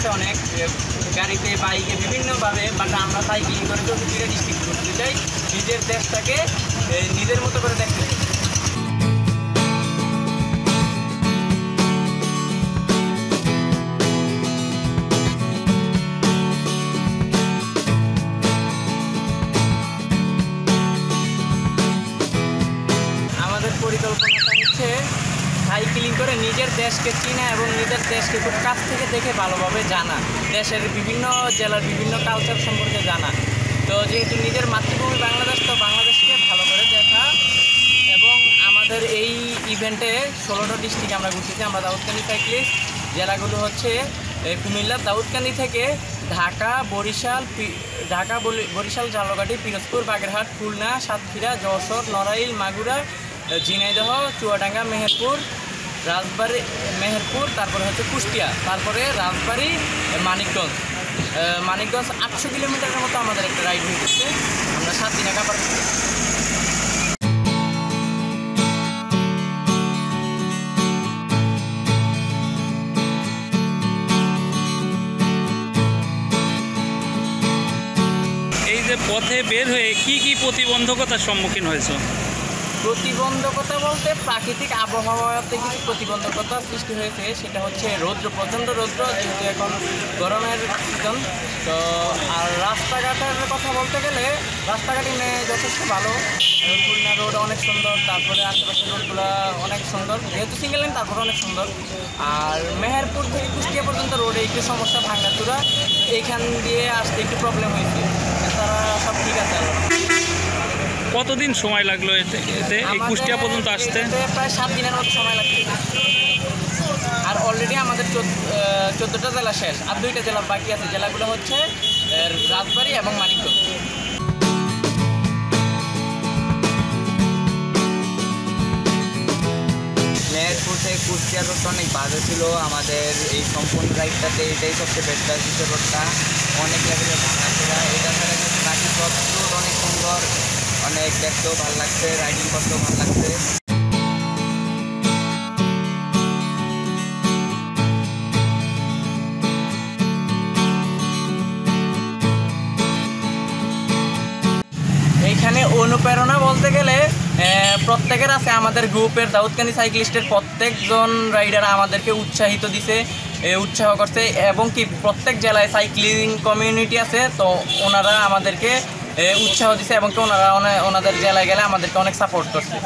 আছে অনেক গাড়িতে বাইকে বিভিন্নভাবে, বাট আমরা সাইক্লিং করে 34টা ডিস্ট্রিক্ট ঘুরতে চাই, নিজের দেশটাকে নিজের মতো করে দেখতে চাই। আমাদের পরিকল্পনাটা হচ্ছে সাইক্লিং করে নিজের দেশকে চিনা এবং নিজের দেশকে খুব কাছ থেকে দেখে ভালোভাবে জানা, দেশের বিভিন্ন জেলার বিভিন্ন কালচার সম্পর্কে জানা। তো যেহেতু নিজের মাতৃভূমি বাংলাদেশ, তো বাংলাদেশকে ভালো করে দেখা। এবং আমাদের এই ইভেন্টে 16টা ডিস্ট্রিক্ট আমরা ঘুরতেছি। আমরা দাউদকান্দি সাইক্লিস্ট। জেলাগুলো হচ্ছে কুমিল্লা, দাউদকান্দি থেকে ঢাকা, বরিশাল, ঝালকাঠি, পিরোজপুর, বাগেরহাট, খুলনা, সাতক্ষীরা, যশোর, নড়াইল, মাগুরা, ঝিনাইদহ, চুয়াডাঙ্গা, মেহেরপুর, তারপরে হচ্ছে কুষ্টিয়া, তারপরে রাজবাড়ী, মানিকগঞ্জ 800 কিলোমিটারের মতো আমাদের একটা রাইড হয়েছে। আমরা 7 দিনে কাভার করছি। এই যে পথে বের হয়ে কি প্রতিবন্ধকতার সম্মুখীন হয়েছে? প্রতিবন্ধকতা বলতে প্রাকৃতিক আবহাওয়াতে কিছু প্রতিবন্ধকতা সৃষ্টি হয়েছে। সেটা হচ্ছে প্রচণ্ড রৌদ্র, যেহেতু এখন গরমের সিজন। তো আর রাস্তাঘাটের কথা বলতে গেলে রাস্তাঘাটই যথেষ্ট ভালো। খুলনা রোড অনেক সুন্দর, তারপরে আশেপাশের রোডগুলো অনেক সুন্দর, যেহেতু সিঙ্গেল লাইন তারপরে অনেক সুন্দর। আর মেহেরপুর থেকে কুষ্টিয়া পর্যন্ত রোডে একটু সমস্যা, ভাঙাচুরা, এইখান দিয়ে আসতে একটু প্রবলেম হয়েছে। তারা সব ঠিক আছে। কতদিন সময় লাগলো এতে এই কুষ্টিয়া পর্যন্ত আসতে? প্রায় 7 দিনের মতো সময় লাগছে। আর অলরেডি আমাদের 14টা জেলা শেষ, আর 2টা জেলা বাকি আছে। জেলাগুলো হচ্ছে রাজবাড়ী এবং মানিকগঞ্জ। মেহেরপুর থেকে কুষ্টিয়া রোডটা অনেক বাজে ছিল। আমাদের এই সম্পূর্ণ রাইডটাতে এটাই সবচেয়ে বেস্ট লাগছে। রোডটা অনেক লেভেলে ভাঙাচোরা, এটা ছাড়া বাকি সব রোড অনেক সুন্দর, অনেক দেখতেও ভালো লাগছে, রাইডিং করতেও ভালো লাগছে। এইখানে অনুপ্রেরণা বলতে গেলে প্রত্যেকের আছে। আমাদের গ্রুপের দাউদকান্দি সাইক্লিস্টের প্রত্যেকজন রাইডার আমাদেরকে উৎসাহিত দিছে, উৎসাহ করছে। এবং কি প্রত্যেক জেলায় সাইক্লিং কমিউনিটি আছে, তো ওনারা আমাদেরকে উৎসাহ দিছে এবং কি ওনারা ওনাদের জেলায় গেলে আমাদেরকে অনেক সাপোর্ট করছে।